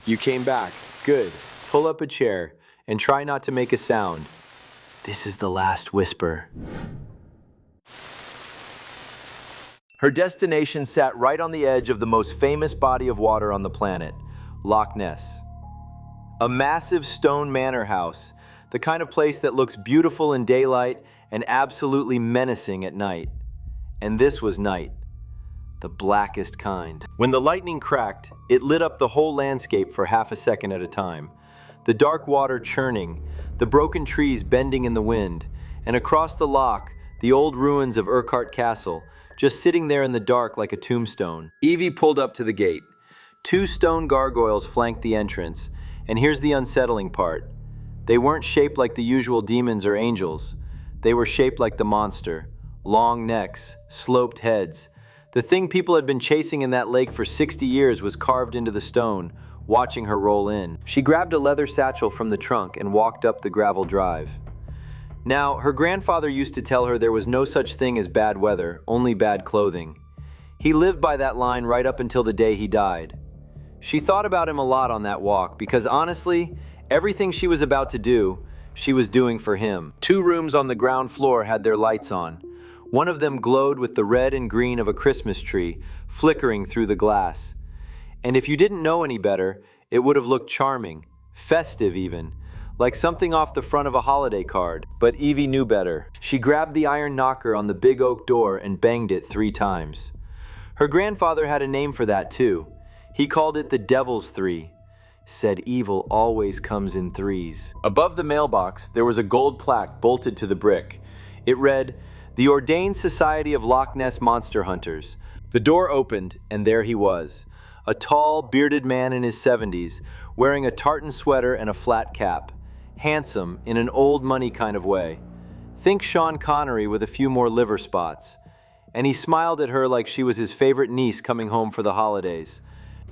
You came back. Good. Pull up a chair and try not to make a sound. This is the last whisper. Her destination sat right on the edge of the most famous body of water on the planet, Loch Ness. A massive stone manor house, the kind of place that looks beautiful in daylight and absolutely menacing at night. And this was night. The blackest kind. When the lightning cracked, it lit up the whole landscape for half a second at a time. The dark water churning, the broken trees bending in the wind, and across the loch, the old ruins of Urquhart Castle, just sitting there in the dark like a tombstone. Evie pulled up to the gate. 2 stone gargoyles flanked the entrance, and here's the unsettling part. They weren't shaped like the usual demons or angels. They were shaped like the monster. Long necks, sloped heads. The thing people had been chasing in that lake for 60 years was carved into the stone, watching her roll in. She grabbed a leather satchel from the trunk and walked up the gravel drive. Now, her grandfather used to tell her there was no such thing as bad weather, only bad clothing. He lived by that line right up until the day he died. She thought about him a lot on that walk because honestly, everything she was about to do, she was doing for him. 2 rooms on the ground floor had their lights on. One of them glowed with the red and green of a Christmas tree, flickering through the glass. And if you didn't know any better, it would have looked charming, festive even, like something off the front of a holiday card. But Evie knew better. She grabbed the iron knocker on the big oak door and banged it 3 times. Her grandfather had a name for that too. He called it the Devil's 3. Said evil always comes in 3s. Above the mailbox, there was a gold plaque bolted to the brick. It read, "The Ordained Society of Loch Ness Monster Hunters." The door opened, and there he was. A tall, bearded man in his 70s, wearing a tartan sweater and a flat cap. Handsome, in an old money kind of way. Think Sean Connery with a few more liver spots. And he smiled at her like she was his favorite niece coming home for the holidays.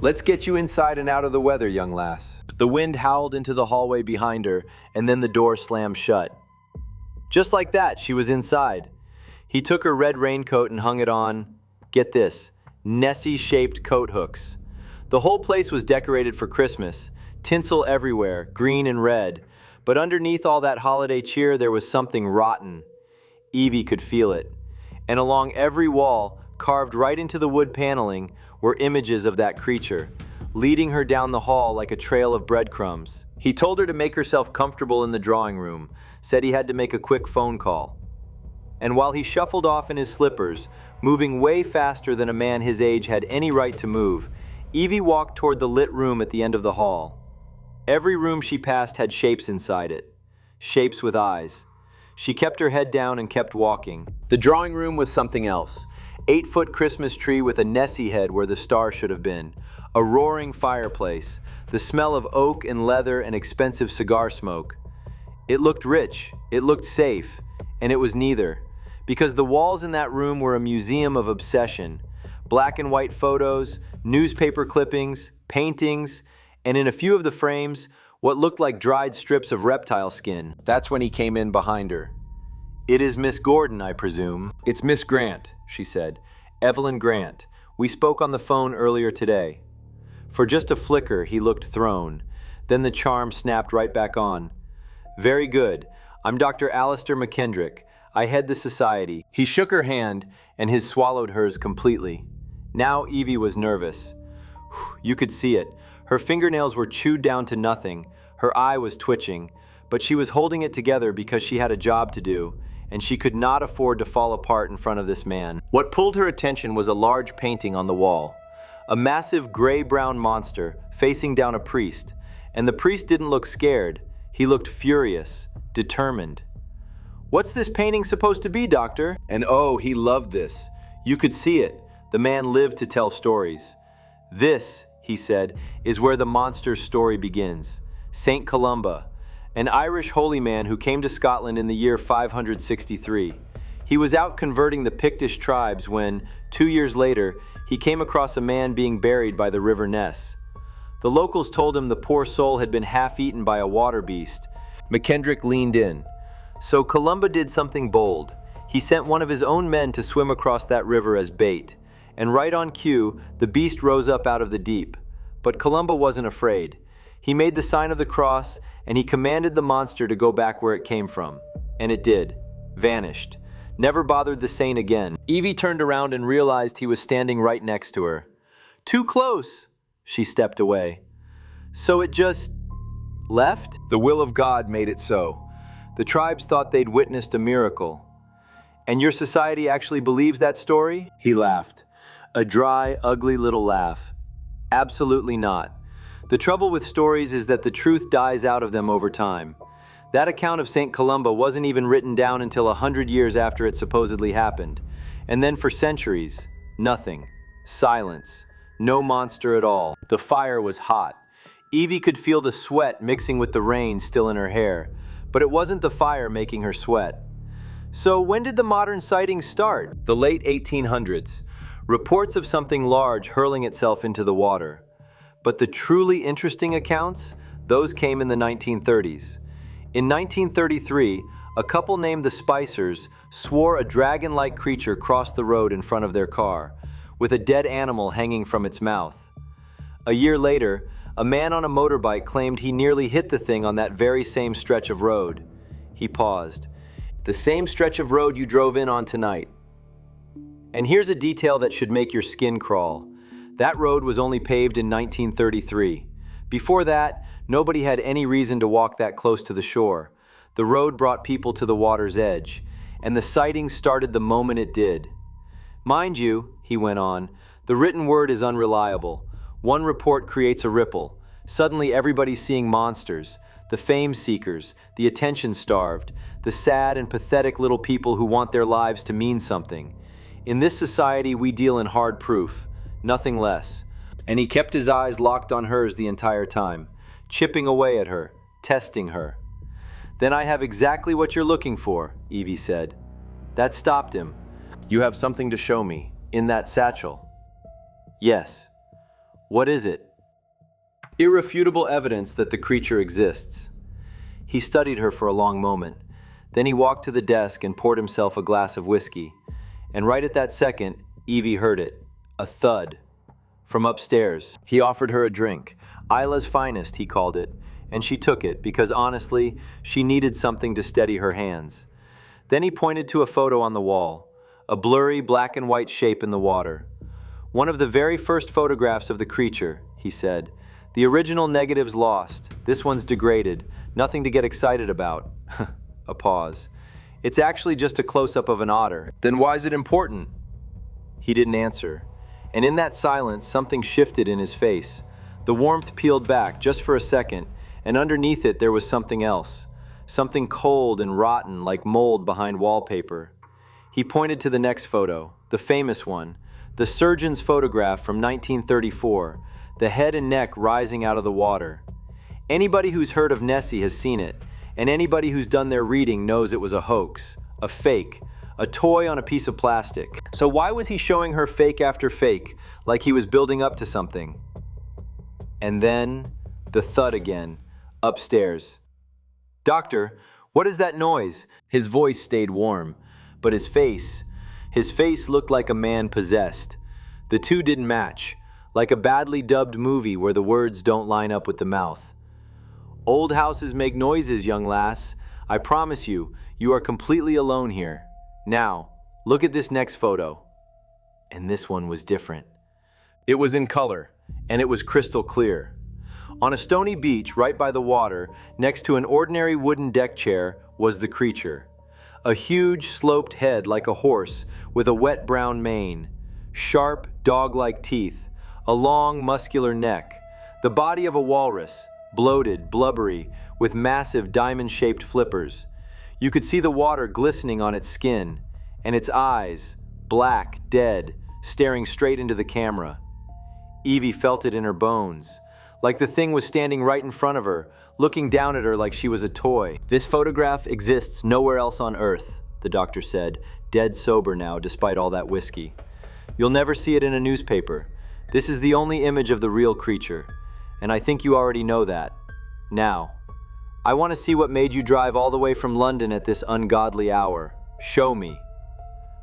"Let's get you inside and out of the weather, young lass." The wind howled into the hallway behind her, and then the door slammed shut. Just like that, she was inside. He took her red raincoat and hung it on, get this, Nessie-shaped coat hooks. The whole place was decorated for Christmas, tinsel everywhere, green and red. But underneath all that holiday cheer, there was something rotten. Evie could feel it. And along every wall, carved right into the wood paneling, were images of that creature, leading her down the hall like a trail of breadcrumbs. He told her to make herself comfortable in the drawing room, said he had to make a quick phone call. And while he shuffled off in his slippers, moving way faster than a man his age had any right to move, Evie walked toward the lit room at the end of the hall. Every room she passed had shapes inside it. Shapes with eyes. She kept her head down and kept walking. The drawing room was something else. 8-foot Christmas tree with a Nessie head where the star should have been. A roaring fireplace. The smell of oak and leather and expensive cigar smoke. It looked rich. It looked safe. And it was neither. Because the walls in that room were a museum of obsession. Black and white photos, newspaper clippings, paintings, and in a few of the frames, what looked like dried strips of reptile skin. That's when he came in behind her. "It is Miss Gordon, I presume." "It's Miss Grant," she said. "Evelyn Grant. We spoke on the phone earlier today." For just a flicker, he looked thrown. Then the charm snapped right back on. "Very good. I'm Doctor Alistair McKendrick. I head the society." He shook her hand, and his swallowed hers completely. Now Evie was nervous. You could see it. Her fingernails were chewed down to nothing, her eye was twitching, but she was holding it together because she had a job to do, and she could not afford to fall apart in front of this man. What pulled her attention was a large painting on the wall. A massive gray-brown monster facing down a priest, and the priest didn't look scared, he looked furious, determined. "What's this painting supposed to be, Doctor?" And oh, he loved this. You could see it. The man lived to tell stories. "This," he said, "is where the monster's story begins. Saint Columba, an Irish holy man who came to Scotland in the year 563. He was out converting the Pictish tribes when, 2 years later, he came across a man being buried by the River Ness. The locals told him the poor soul had been half-eaten by a water beast. McKendrick leaned in. So Columba did something bold. He sent one of his own men to swim across that river as bait. And right on cue, the beast rose up out of the deep. But Columba wasn't afraid. He made the sign of the cross, and he commanded the monster to go back where it came from. And it did. Vanished. Never bothered the saint again. Evie turned around and realized he was standing right next to her. Too close! She stepped away. So it just left? The will of God made it so. The tribes thought they'd witnessed a miracle. And your society actually believes that story? He laughed. A dry, ugly little laugh. Absolutely not. The trouble with stories is that the truth dies out of them over time. That account of St. Columba wasn't even written down until 100 years after it supposedly happened. And then for centuries, nothing. Silence. No monster at all. The fire was hot. Evie could feel the sweat mixing with the rain still in her hair, but it wasn't the fire making her sweat. So when did the modern sightings start? The late 1800s. Reports of something large hurling itself into the water. But the truly interesting accounts, those came in the 1930s. In 1933, a couple named the Spicers swore a dragon-like creature crossed the road in front of their car, with a dead animal hanging from its mouth. A year later, a man on a motorbike claimed he nearly hit the thing on that very same stretch of road. He paused. The same stretch of road you drove in on tonight. And here's a detail that should make your skin crawl. That road was only paved in 1933. Before that, nobody had any reason to walk that close to the shore. The road brought people to the water's edge, and the sighting started the moment it did. Mind you, he went on, the written word is unreliable. One report creates a ripple. Suddenly everybody's seeing monsters, the fame seekers, the attention-starved, the sad and pathetic little people who want their lives to mean something. In this society, we deal in hard proof, nothing less. And he kept his eyes locked on hers the entire time, chipping away at her, testing her. Then I have exactly what you're looking for, Evie said. That stopped him. You have something to show me, in that satchel. Yes. What is it? Irrefutable evidence that the creature exists. He studied her for a long moment. Then he walked to the desk and poured himself a glass of whiskey. And right at that second, Evie heard it. A thud. From upstairs. He offered her a drink. Isla's finest, he called it. And she took it because honestly, she needed something to steady her hands. Then he pointed to a photo on the wall. A blurry black and white shape in the water. One of the very first photographs of the creature, he said. The original negative's lost. This one's degraded. Nothing to get excited about. A pause. It's actually just a close-up of an otter. Then why is it important? He didn't answer. And in that silence, something shifted in his face. The warmth peeled back just for a second, and underneath it there was something else. Something cold and rotten like mold behind wallpaper. He pointed to the next photo, the famous one, the surgeon's photograph from 1934, the head and neck rising out of the water. Anybody who's heard of Nessie has seen it, and anybody who's done their reading knows it was a hoax, a fake, a toy on a piece of plastic. So why was he showing her fake after fake, like he was building up to something? And then, the thud again, upstairs. Doctor, what is that noise? His voice stayed warm, but his face looked like a man possessed. The two didn't match, like a badly dubbed movie where the words don't line up with the mouth. Old houses make noises, young lass. I promise you, you are completely alone here. Now, look at this next photo. And this one was different. It was in color, and it was crystal clear. On a stony beach right by the water, next to an ordinary wooden deck chair, was the creature. A huge, sloped head like a horse, with a wet brown mane, sharp, dog-like teeth, a long, muscular neck, the body of a walrus, bloated, blubbery, with massive diamond-shaped flippers. You could see the water glistening on its skin, and its eyes, black, dead, staring straight into the camera. Evie felt it in her bones, like the thing was standing right in front of her, looking down at her like she was a toy. This photograph exists nowhere else on Earth, the doctor said, dead sober now despite all that whiskey. You'll never see it in a newspaper. This is the only image of the real creature, and I think you already know that. Now, I want to see what made you drive all the way from London at this ungodly hour. Show me.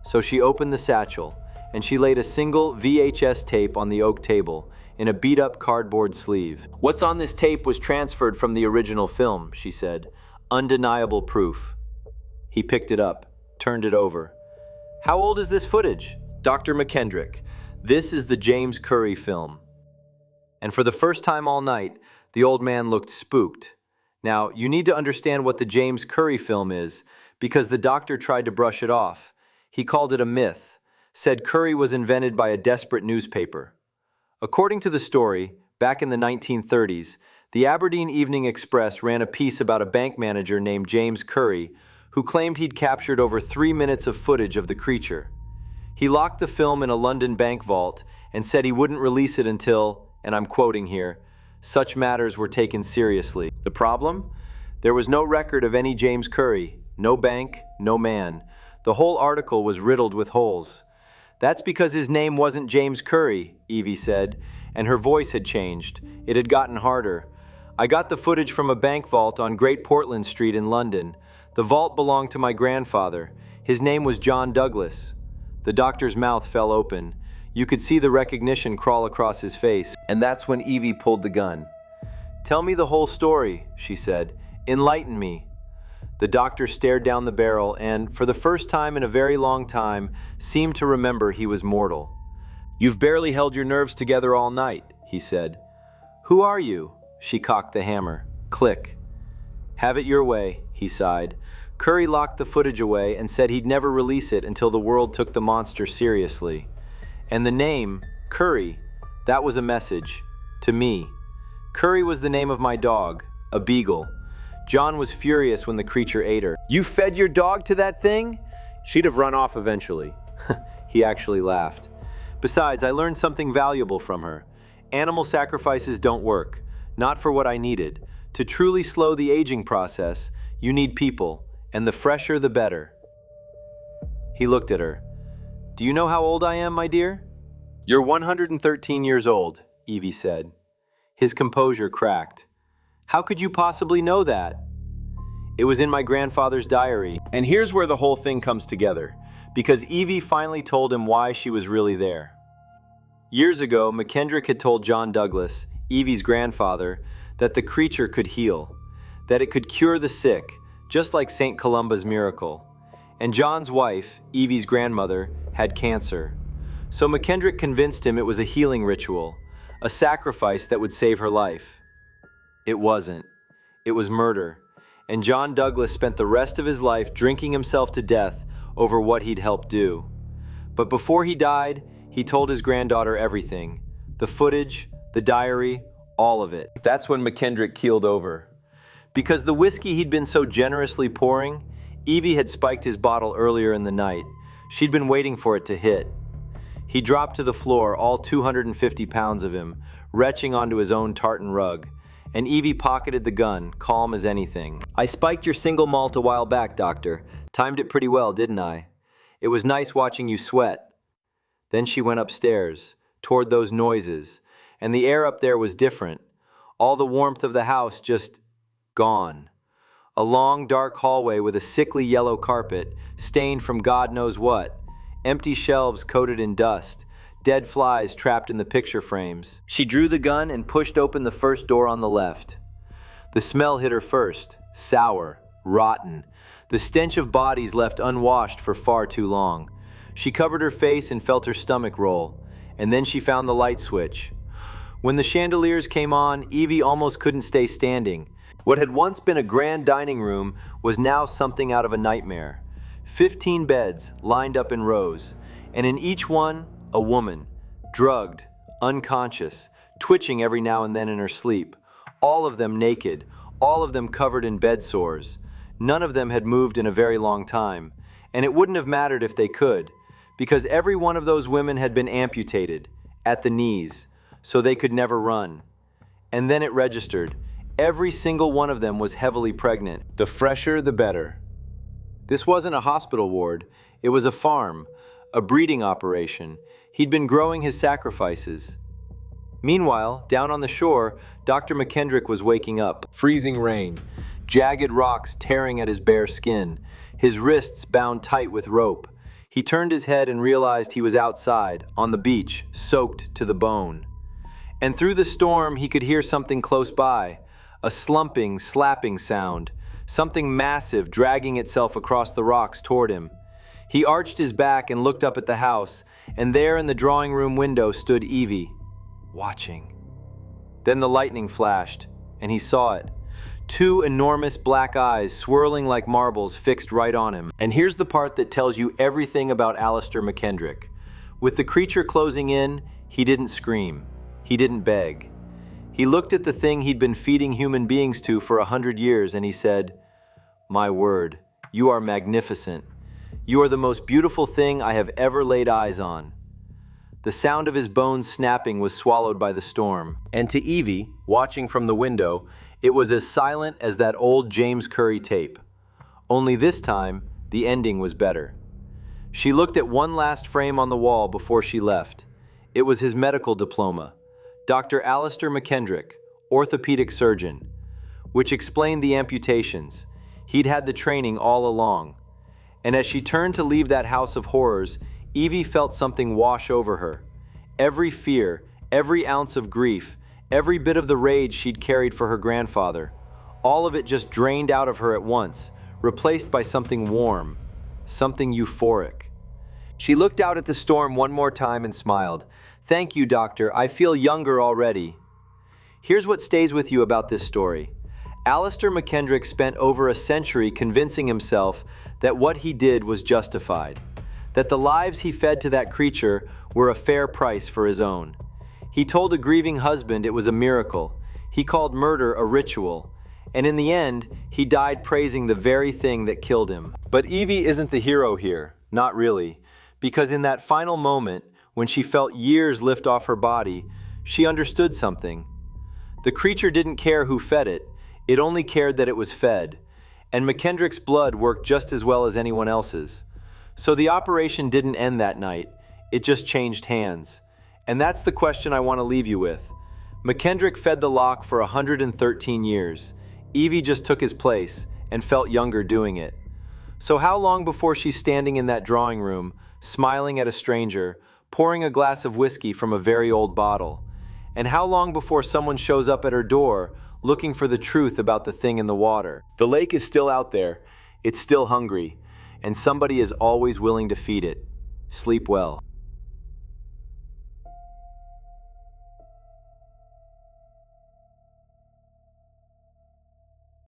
So she opened the satchel, and she laid a single VHS tape on the oak table, in a beat-up cardboard sleeve. "What's on this tape was transferred from the original film," she said. "Undeniable proof." He picked it up, turned it over. "How old is this footage?" "Dr. McKendrick, this is the James Currie film." And for the first time all night, the old man looked spooked. Now, you need to understand what the James Currie film is, because the doctor tried to brush it off. He called it a myth, said Currie was invented by a desperate newspaper. According to the story, back in the 1930s, the Aberdeen Evening Express ran a piece about a bank manager named James Currie, who claimed he'd captured over 3 minutes of footage of the creature. He locked the film in a London bank vault and said he wouldn't release it until, and I'm quoting here, such matters were taken seriously. The problem? There was no record of any James Currie, no bank, no man. The whole article was riddled with holes. "That's because his name wasn't James Currie," Evie said, and her voice had changed. It had gotten harder. "I got the footage from a bank vault on Great Portland Street in London. The vault belonged to my grandfather. His name was John Douglas." The doctor's mouth fell open. You could see the recognition crawl across his face, and that's when Evie pulled the gun. "Tell me the whole story," she said. "Enlighten me." The doctor stared down the barrel and, for the first time in a very long time, seemed to remember he was mortal. "You've barely held your nerves together all night," he said. "Who are you?" She cocked the hammer. Click. "Have it your way," he sighed. Currie locked the footage away and said he'd never release it until the world took the monster seriously. And the name, Currie, that was a message. To me. Currie was the name of my dog, a beagle. John was furious when the creature ate her. "You fed your dog to that thing?" "She'd have run off eventually." He actually laughed. "Besides, I learned something valuable from her. Animal sacrifices don't work. Not for what I needed. To truly slow the aging process, you need people, and the fresher the better." He looked at her. "Do you know how old I am, my dear?" "You're 113 years old," Evie said. His composure cracked. "How could you possibly know that?" "It was in my grandfather's diary." And here's where the whole thing comes together, because Evie finally told him why she was really there. Years ago, McKendrick had told John Douglas, Evie's grandfather, that the creature could heal, that it could cure the sick, just like St. Columba's miracle. And John's wife, Evie's grandmother, had cancer. So McKendrick convinced him it was a healing ritual, a sacrifice that would save her life. It wasn't. It was murder. And John Douglas spent the rest of his life drinking himself to death over what he'd helped do. But before he died, he told his granddaughter everything. The footage, the diary, all of it. That's when McKendrick keeled over. Because the whiskey he'd been so generously pouring, Evie had spiked his bottle earlier in the night. She'd been waiting for it to hit. He dropped to the floor, all 250 pounds of him, retching onto his own tartan rug. And Evie pocketed the gun, calm as anything. "I spiked your single malt a while back, Doctor. Timed it pretty well, didn't I? It was nice watching you sweat." Then she went upstairs, toward those noises, and the air up there was different. All the warmth of the house just gone. A long, dark hallway with a sickly yellow carpet, stained from God knows what. Empty shelves coated in dust. Dead flies trapped in the picture frames. She drew the gun and pushed open the first door on the left. The smell hit her first. Sour. Rotten. The stench of bodies left unwashed for far too long. She covered her face and felt her stomach roll. And then she found the light switch. When the chandeliers came on, Evie almost couldn't stay standing. What had once been a grand dining room was now something out of a nightmare. 15 beds lined up in rows, and in each one, a woman, drugged, unconscious, twitching every now and then in her sleep, all of them naked, all of them covered in bed sores. None of them had moved in a very long time, and it wouldn't have mattered if they could, because every one of those women had been amputated, at the knees, so they could never run. And then it registered. Every single one of them was heavily pregnant. The fresher, the better. This wasn't a hospital ward. It was a farm, a breeding operation. He'd been growing his sacrifices. Meanwhile, down on the shore, Dr. McKendrick was waking up. Freezing rain, jagged rocks tearing at his bare skin, his wrists bound tight with rope. He turned his head and realized he was outside, on the beach, soaked to the bone. And through the storm, he could hear something close by, a slumping, slapping sound, something massive dragging itself across the rocks toward him. He arched his back and looked up at the house, and there in the drawing room window stood Evie, watching. Then the lightning flashed, and he saw it. Two enormous black eyes swirling like marbles fixed right on him. And here's the part that tells you everything about Alistair McKendrick. With the creature closing in, he didn't scream. He didn't beg. He looked at the thing he'd been feeding human beings to for 100 years and he said, "My word, you are magnificent. You are the most beautiful thing I have ever laid eyes on." The sound of his bones snapping was swallowed by the storm. And to Evie, watching from the window, it was as silent as that old James Currie tape. Only this time, the ending was better. She looked at one last frame on the wall before she left. It was his medical diploma, Doctor Alistair McKendrick, orthopedic surgeon, which explained the amputations. He'd had the training all along. And as she turned to leave that house of horrors, Evie felt something wash over her. Every fear, every ounce of grief, every bit of the rage she'd carried for her grandfather, all of it just drained out of her at once, replaced by something warm, something euphoric. She looked out at the storm one more time and smiled. "Thank you, Doctor. I feel younger already." Here's what stays with you about this story. Alistair McKendrick spent over a century convincing himself that what he did was justified, that the lives he fed to that creature were a fair price for his own. He told a grieving husband it was a miracle. He called murder a ritual. And in the end, he died praising the very thing that killed him. But Evie isn't the hero here, not really, because in that final moment, when she felt years lift off her body, she understood something. The creature didn't care who fed it, it only cared that it was fed. And McKendrick's blood worked just as well as anyone else's. So the operation didn't end that night, it just changed hands. And that's the question I want to leave you with. McKendrick fed the loch for 113 years. Evie just took his place and felt younger doing it. So how long before she's standing in that drawing room, smiling at a stranger, pouring a glass of whiskey from a very old bottle? And how long before someone shows up at her door looking for the truth about the thing in the water? The lake is still out there, it's still hungry, and somebody is always willing to feed it. Sleep well.